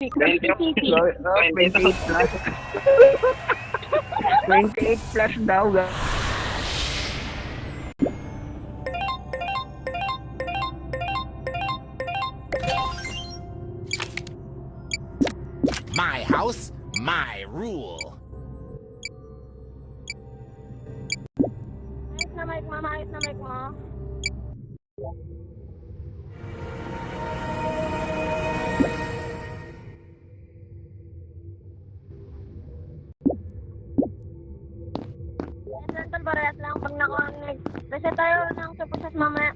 20, 28 plus. 28 plus daw. My house, my rule. Ayos na mic mo. Rental parehas lang pag naka-connect. Reset tayo ng supusas mamaya.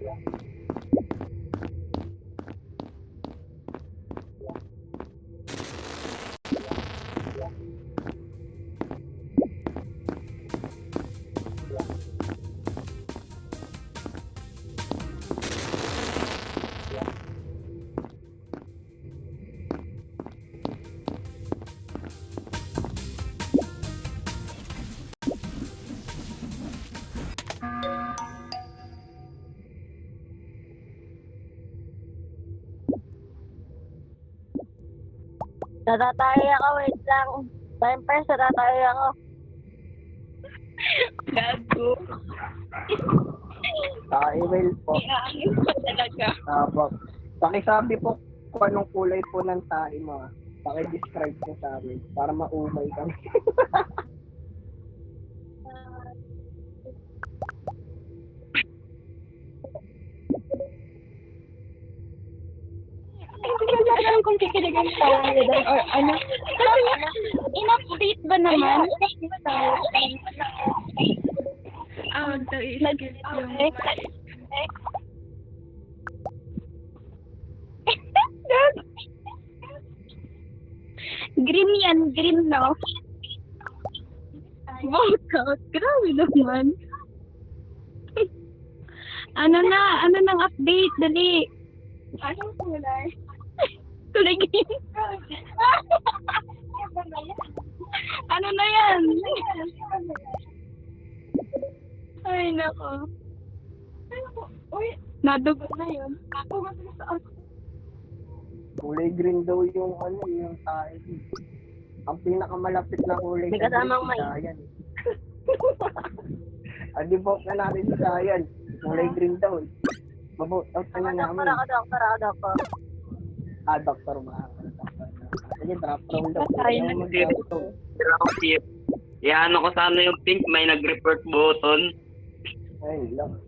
Natatay ako, wait lang. Time press, natatay ako. Gago. Email po. Iaangin ko talaga. Pakisabi po kung anong kulay po ng tae mo. Paki-describe niyo sa amin para maumay kami. Hindi ko alam kung kikilig ang tayo or ano. Kasi in-update ba naman? Nag-skip yung green yan, green no? Vote. Grabe naman. Ano nang update, dali. Anong kulay? Kulay green. Ano na yan? Ay, nako. Uy, nadugo na yun. Ako saan? Kulay green daw yung yung tae. Ang pinakamalapit na kulay May kasamang may. Sayan. Adi po na natin si Sayan. Kulay green daw. Mabuot out na namin. Doktor. Doktor ba? Sige, drop down daw. Drop tip. Yan ako sana yung pink, may nag-report button. Ay, lang.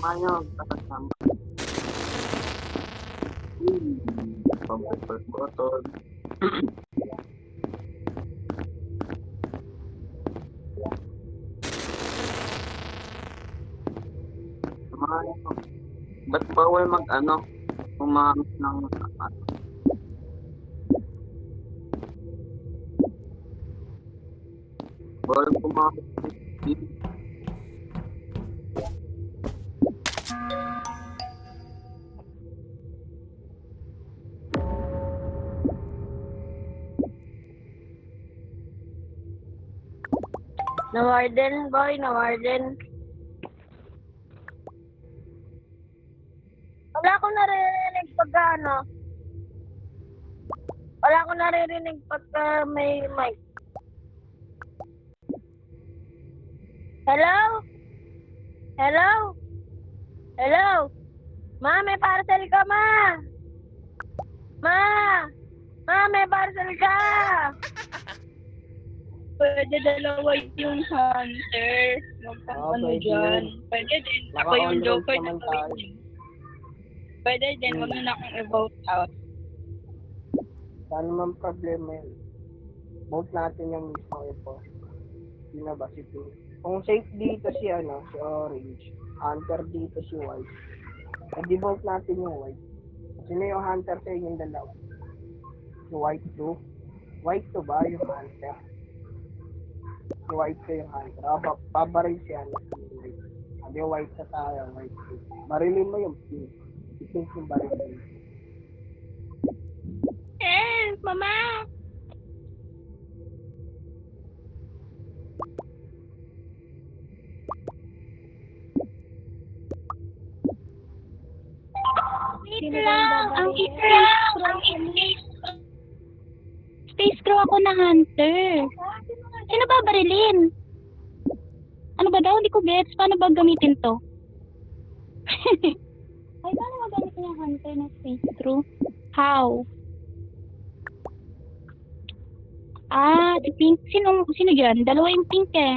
Ayaw, dapat sama. Pang-report button. Ba't bawal umamit ng bawal kumamit ng Na-warden, boy, na-warden. Wala akong naririnig pagka Wala akong naririnig pagka may mic. Hello? Hello? Hello? Ma, may parcel ka, ma! Ma! Ma, may parcel ka! Pwede dalawa yung hunter. Magkakano pwede dyan. yun. Pwede din. Ako Naka-on yung road joker naman na tayo. gawin. Pwede din. Wag na akong i-vote out. Saan naman problema yun? Vote natin yung mismo po. Sino ba si Pink? Kung safe dito si si Orange. Hunter dito si White. I-devote natin yung White. Sino yung Hunter sa inyong dalawa? Si White 2. White 2 ba yung Hunter? Si White 2 yung Hunter. Babaril si si White. Hindi, White sa tayo. White 2. Barilin mo yung Pink. Si Pink yung barilin. Mama! Wait lang! Ang Space Crow ako na Hunter. Sino ba barilin? Ano ba daw? Hindi ko gets. Paano ba gamitin to? Ay, paano ba gamitin yung Hunter na Space Crow? How? Si Pink. Sino dyan? Dalawa yung Pink eh.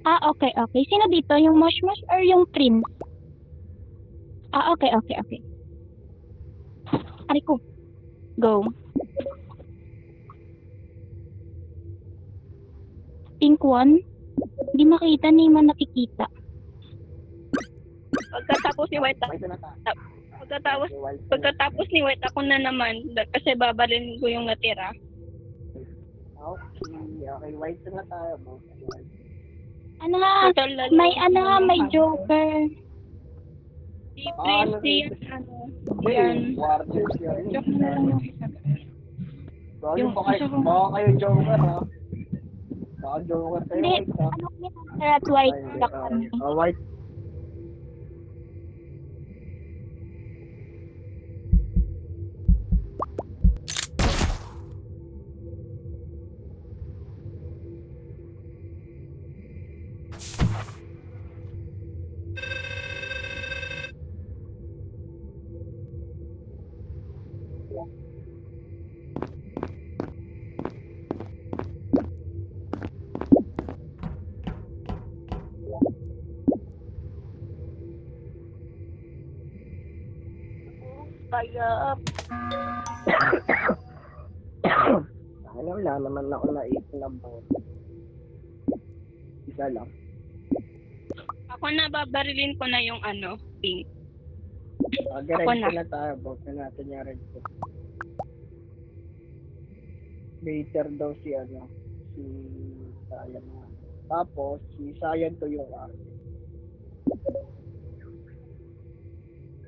Okay. Sino dito? Yung Mosh or yung Prince? Okay. Ari ko. Go. Pink 1? Hindi makita, hindi man nakikita. Pagkatapos ni White, White na tayo. pagkatapos ni White, ako na naman. Kasi babalin ko yung natira. Okay. White na tayo. Ano nga? May Joker. Si Prince, Yan. Warriors yan. Yung baka kayo Joker, ha? Baka Joker kayo, Hindi, White, ha? ni Hunter at White. White. Kaya, Wala naman ako naisip na bang. Isa lang. ako na babarilin ko na yung Pink. Red Ako na. na tayo. Bawag na natin yung red ko. Later daw si Sayan na. Tapos, si Sayan to yung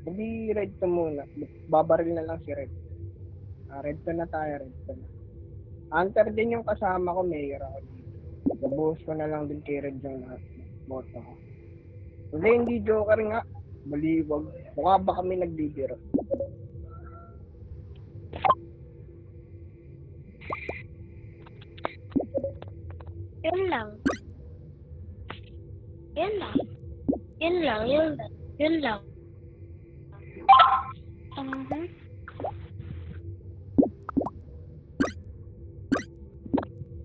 Hindi red to muna. Babaril na lang si red. Red to na tayo. Hunter din yung kasama ko. Mayor ako dito. Nabuhos ko na lang din kay red yung boto ko. Hindi Joker nga. Maliwag. Mukha ba kami nagbibiro? Yun lang.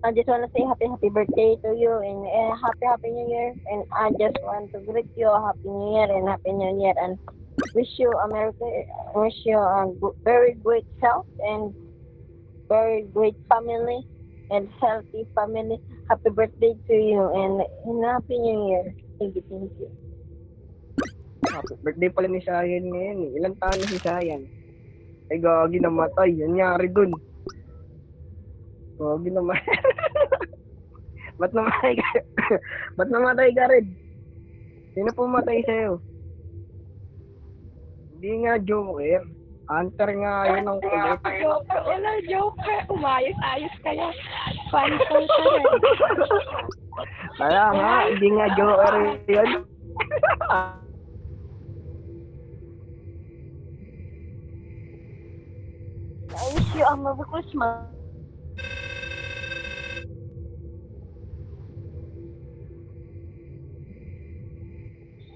I just want to say happy birthday to you and happy new year, and I just want to greet you a happy new year and wish you a very great health and very great family and healthy family. Happy birthday to you and happy new year. Thank you. Happy birthday pala ni Sayan ngayon. Ilang taon na si Sayan? Ay, gagi namatay. Nangyari dun. Gagi namatay. Ba't namatay ka rin? Sino pumatay sa'yo? Hindi nga Joker. Hunter nga yun ang kulit. Joker. Umayos-ayos kaya. Pantol ka rin. Kaya nga, hindi nga Joker yun. I wish you a Merry Christmas.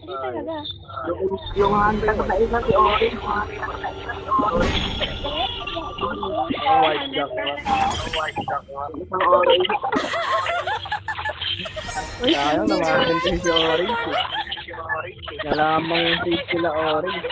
Hindi talaga. Yung Hunter sa isa si Orange. White Jack. Isang Orange. Sayang naman si Orange. Nalamang yung sila Orange.